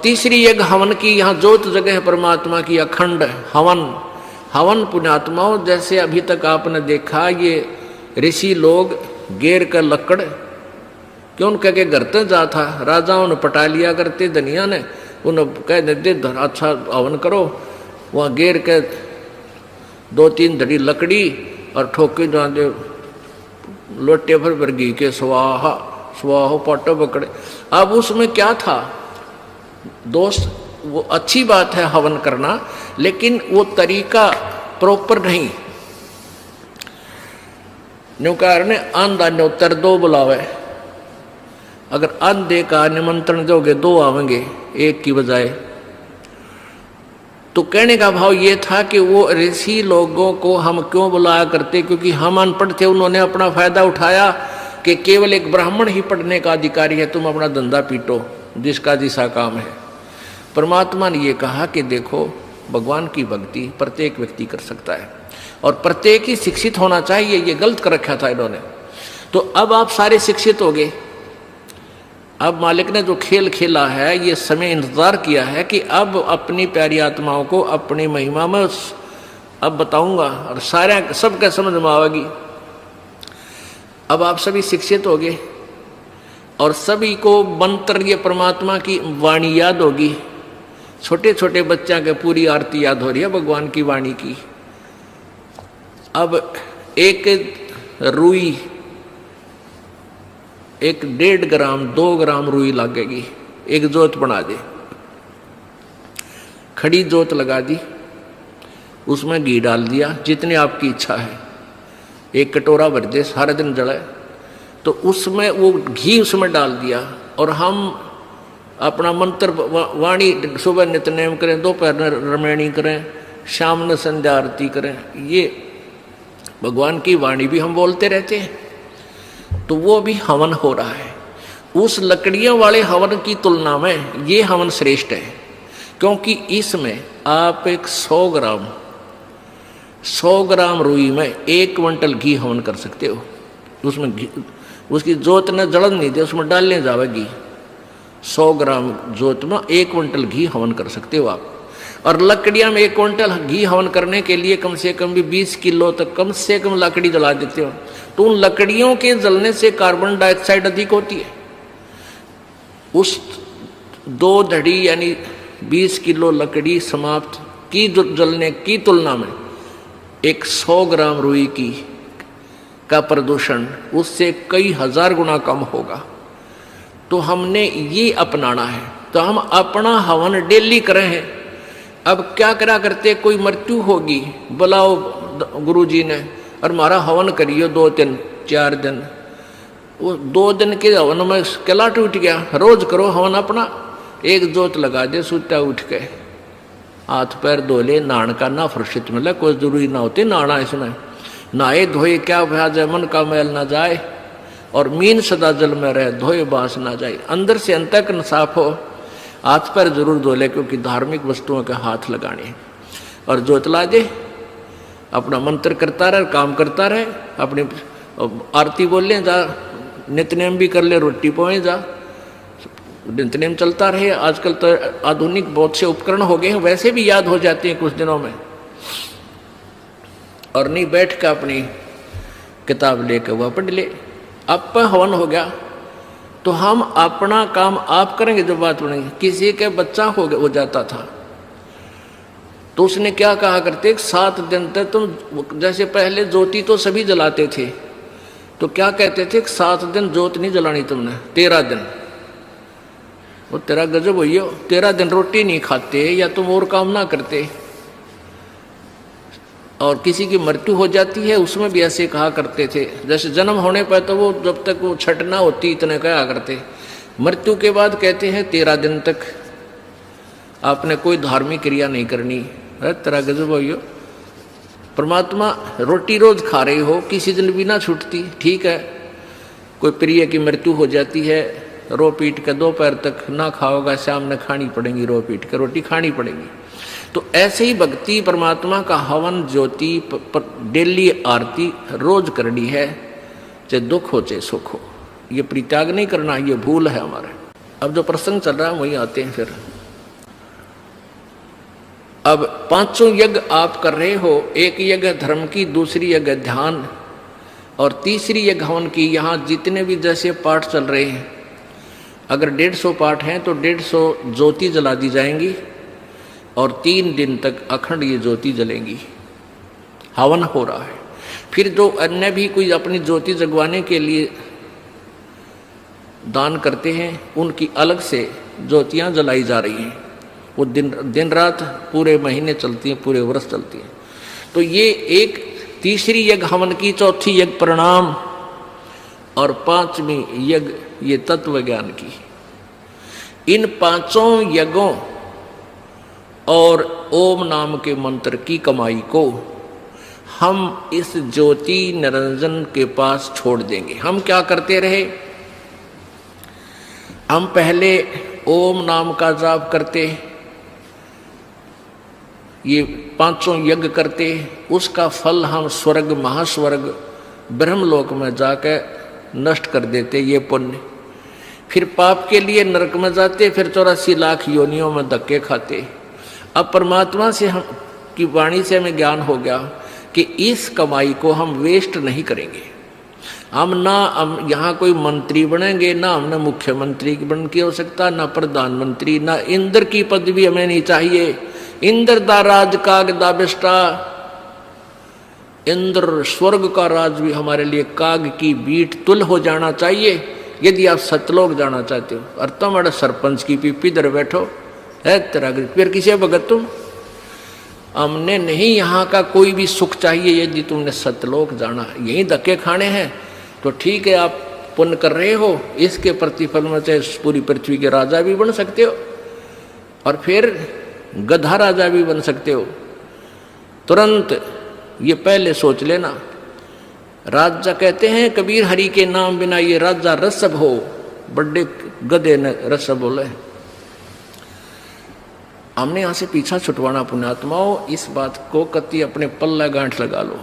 तीसरी यज्ञ हवन की, यहाँ जोत जगह है परमात्मा की, अखंड हवन। हवन पुण्यात्माओं, जैसे अभी तक आपने देखा ये ऋषि लोग गेर का लकड़ क्यों कह के घर तक जा था, राजाओं ने पटा लिया करते, धनिया ने उन्हें कह देते अच्छा हवन करो, वहाँ गेर के 2-3 धड़ी लकड़ी और ठोके जहाँ दे लोटे भर घी के स्वाहा स्वाहो पाटो पकड़े। अब उसमें क्या था दोस्त, वो अच्छी बात है हवन करना, लेकिन वो तरीका प्रॉपर नहीं। न्यू कारण आंधा न्योतर 2 बुलावे, अगर आंधे का निमंत्रण दोगे 2 आवेंगे 1 की बजाय। तो कहने का भाव ये था कि वो ऋषि लोगों को हम क्यों बुलाया करते, क्योंकि हम अनपढ़ थे, उन्होंने अपना फायदा उठाया कि केवल एक ब्राह्मण ही पढ़ने का अधिकारी है, तुम अपना धंधा पीटो, जिसका जिसा काम है। परमात्मा ने ये कहा कि देखो भगवान की भक्ति प्रत्येक व्यक्ति कर सकता है और प्रत्येक ही शिक्षित होना चाहिए, ये गलत कर रखा था इन्होंने। तो अब आप सारे शिक्षित हो गए। अब मालिक ने जो खेल खेला है, ये समय इंतजार किया है कि अब अपनी प्यारी आत्माओं को अपनी महिमा में अब बताऊंगा और सारे सबके समझ में आवेगी। अब आप सभी शिक्षित हो गए और सभी को मंत्र ये परमात्मा की वाणी याद होगी। छोटे छोटे बच्चा के पूरी आरती याद हो रही है भगवान की वाणी की। अब एक रुई, 1.5 ग्राम 2 ग्राम रुई लगेगी, एक जोत बना दे, खड़ी जोत लगा दी, उसमें घी डाल दिया जितनी आपकी इच्छा है, 1 कटोरा भर दे, सारा दिन जले, तो उसमें वो घी उसमें डाल दिया और हम अपना मंत्र वाणी सुबह नित्यनेम करें, दोपहर में रमैणी करें, शाम में संध्या आरती करें, ये भगवान की वाणी भी हम बोलते रहते हैं, तो वो भी हवन हो रहा है। उस लकड़ियों वाले हवन की तुलना में ये हवन श्रेष्ठ है, क्योंकि इसमें आप एक 100 ग्राम रुई में 1 क्विंटल घी हवन कर सकते हो। उसमें घी, उसकी जोत ने जलन नहीं दे, उसमें डालने जावे घी, 100 ग्राम जोत में 1 क्विंटल घी हवन कर सकते हो आप। और लकड़ियां में 1 क्विंटल घी हवन करने के लिए कम से कम भी 20 किलो तक कम से कम लकड़ी जला देते हो, तो उन लकड़ियों के जलने से कार्बन डाइऑक्साइड अधिक होती है। उस 2 धड़ी यानी 20 किलो लकड़ी समाप्त की जलने की तुलना में एक 100 ग्राम रुई की का प्रदूषण उससे कई हजार गुना कम होगा। तो हमने ये अपनाना है, तो हम अपना हवन डेली करें हैं। अब क्या करा करते, कोई मृत्यु होगी, बुलाओ गुरुजी ने और हमारा हवन करियो 2-3-4 दिन, वो 2 दिन के हवन में कैलाट उठ गया। रोज करो हवन अपना, 1 जोत लगा दे, सुता उठ के हाथ पैर धो ले, नहान का ना फुर्सत मिले, कोई जरूरी ना होती नहाना, इसमें नहाए धोए क्या भया जाए, मन का मैल ना जाए और मीन सदा जल में रहे, धोए बांस ना जाए। अंदर से अंतःकरण साफ हो, हाथ पैर जरूर धो ले, क्योंकि धार्मिक वस्तुओं के हाथ लगाने। और जोत ला दे, अपना मंत्र करता रहे, काम करता रहे, अपनी आरती बोल ले, जा नित्यनेम भी कर ले, रोटी पोए जा, नित्यनेम चलता रहे। आजकल तो आधुनिक बहुत से उपकरण हो गए हैं, वैसे भी याद हो जाते हैं कुछ दिनों में। और नहीं बैठ कर अपनी किताब लेकर वह पढ़ ले। अब हवन हो गया तो हम अपना काम आप करेंगे। जब बात बनेगी, किसी के बच्चा हो जाता था तो उसने क्या कहा करते, 7 दिन तक तुम, जैसे पहले ज्योति तो सभी जलाते थे, तो क्या कहते थे, 7 दिन ज्योत नहीं जलानी तुमने, 13 दिन। वो तेरा गजब हुई हो, 13 दिन रोटी नहीं खाते या तुम और काम ना करते। और किसी की मृत्यु हो जाती है उसमें भी ऐसे कहा करते थे, जैसे जन्म होने पर तो वो जब तक वो छठ ना होती इतने कहा करते, मृत्यु के बाद कहते हैं 13 दिन तक आपने कोई धार्मिक क्रिया नहीं करनी। अरे तेरा गजब हो। परमात्मा रोटी रोज खा रहे हो, किसी दिन भी ना छूटती, ठीक है। कोई प्रिय की मृत्यु हो जाती है, रो पीट के दोपहर तक ना खाओगा, शाम में खानी पड़ेगी, रो पीट के रोटी खानी पड़ेगी। तो ऐसे ही भक्ति परमात्मा का हवन ज्योति डेली आरती रोज करनी है, चाहे दुख हो चाहे सुख हो। ये परित्याग नहीं करना, ये भूल है हमारे। अब जो प्रसंग चल रहा है वही आते हैं फिर। अब पांचों यज्ञ आप कर रहे हो, एक यज्ञ धर्म की, दूसरी यज्ञ ध्यान और तीसरी यज्ञ हवन की। यहाँ जितने भी जैसे पाठ चल रहे हैं, अगर 150 पाठ हैं तो 150 ज्योति जला दी जाएंगी और 3 दिन तक अखंड ये ज्योति जलेंगी। हवन हो रहा है। फिर जो अन्य भी कोई अपनी ज्योति जगवाने के लिए दान करते हैं, उनकी अलग से ज्योतियाँ जलाई जा रही हैं। वो दिन रात पूरे महीने चलती हैं, पूरे वर्ष चलती हैं। तो ये एक तीसरी यज्ञ हवन की, चौथी यज्ञ प्रणाम और 5वीं यज्ञ ये तत्व ज्ञान की। इन 5 यज्ञों और ओम नाम के मंत्र की कमाई को हम इस ज्योति निरंजन के पास छोड़ देंगे। हम क्या करते रहे, हम पहले ओम नाम का जाप करते, ये 5 यज्ञ करते, उसका फल हम स्वर्ग, महास्वर्ग, ब्रह्मलोक में जाकर नष्ट कर देते ये पुण्य। फिर पाप के लिए नरक में जाते, फिर 84 लाख योनियों में धक्के खाते। अब परमात्मा से हम की वाणी से हमें ज्ञान हो गया कि इस कमाई को हम वेस्ट नहीं करेंगे। हम यहाँ कोई मंत्री बनेंगे, ना हमने मुख्यमंत्री बन के हो सकता, ना प्रधानमंत्री, ना इंद्र की पदवी हमें नहीं चाहिए। इंद्र दा राज काग दा बिष्टा, इंद्र स्वर्ग का राज भी हमारे लिए काग की बीट तुल हो जाना चाहिए। यदि आप सतलोक जाना चाहते हो और तुम्हारे सरपंच की पीपी दर बैठो है तेरा, फिर किसे भगत तुम? हमने नहीं यहाँ का कोई भी सुख चाहिए। यदि तुमने सतलोक जाना, यही धक्के खाने हैं तो ठीक है, आप पुण्य कर रहे हो, इसके प्रतिफल में चाहे पूरी पृथ्वी के राजा भी बन सकते हो और फिर गधा राजा भी बन सकते हो। तुरंत ये पहले सोच लेना। राजा कहते हैं कबीर हरि के नाम बिना ये राजा रसब हो, बड़े गधे ने रसब बोले। हमने यहां से पीछा छुटवाना पुण्यात्माओं, इस बात को कति अपने पल्ला गांठ लगा लो,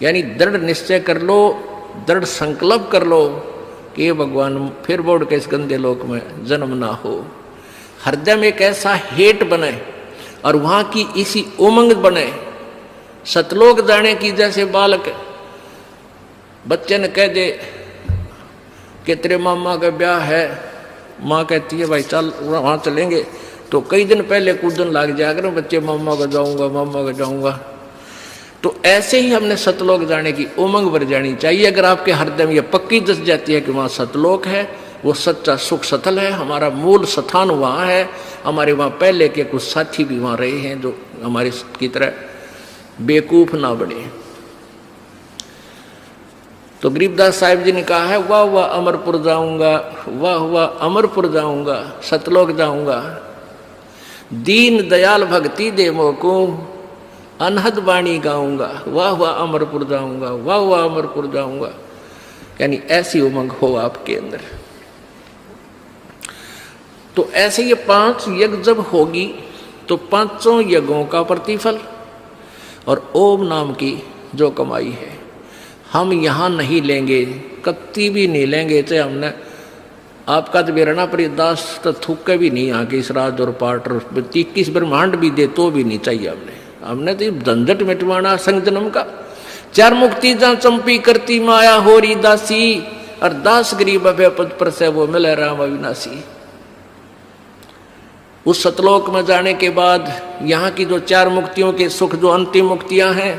यानी दृढ़ निश्चय कर लो, दृढ़ संकल्प कर लो कि भगवान फिर बोर्ड के इस गंदे लोक में जन्म ना हो। हृदय में एक ऐसा हेट बने और वहां की इसी उमंग बने, सतलोक जाने की। जैसे बालक बच्चे ने कह दे कि तेरे मामा का ब्याह है, माँ कहती है भाई चल वहां चलेंगे, तो कई दिन पहले कूदन लग जाया करो बच्चे, मामा का जाऊंगा, मामा का जाऊंगा। तो ऐसे ही हमने सतलोक जाने की उमंग भर जानी चाहिए। अगर आपके हृदय में यह पक्की दस जाती है कि वहाँ सतलोक है, वो सच्चा सुख सतल है, हमारा मूल स्थान वहाँ है, हमारे वहाँ पहले के कुछ साथी भी वहाँ रहे हैं जो हमारे की तरह बेवकूफ ना बने। तो गरीबदास साहिब जी ने कहा है, वाह वाह अमरपुर जाऊंगा, वाह वाह अमरपुर जाऊंगा, सतलोक जाऊंगा, दीन दयाल भक्ति दे मोको, अनहद वाणी गाऊंगा, वाह वाह अमरपुर जाऊंगा, वाह वाह अमरपुर जाऊंगा। यानी ऐसी उमंग हो आपके अंदर। तो ऐसे ये 5 यज्ञ जब होगी तो 5 यज्ञों का प्रतिफल और ओम नाम की जो कमाई है हम यहाँ नहीं लेंगे, कत्ती भी नहीं लेंगे। चाहे हमने आपका तो बेरना पर दास तो थूके भी नहीं आके इस राज और पाठ और 21 ब्रह्मांड भी दे तो भी नहीं चाहिए। हमने तो झंझट मिटवाना संग जन्म का। 4 मुक्ति जहाँ चंपी करती माया होरी दासी, और दास गरीब अभय पद पर से वो मिले राम अविनाशी। उस सतलोक में जाने के बाद यहाँ की जो 4 मुक्तियों के सुख, जो अंतिम मुक्तियां हैं,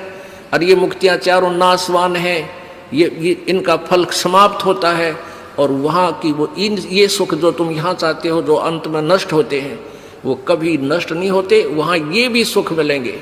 और ये मुक्तियां चारों नाशवान हैं, ये इनका फल समाप्त होता है। और वहाँ की वो ये सुख जो तुम यहाँ चाहते हो, जो अंत में नष्ट होते हैं, वो कभी नष्ट नहीं होते। वहाँ ये भी सुख मिलेंगे।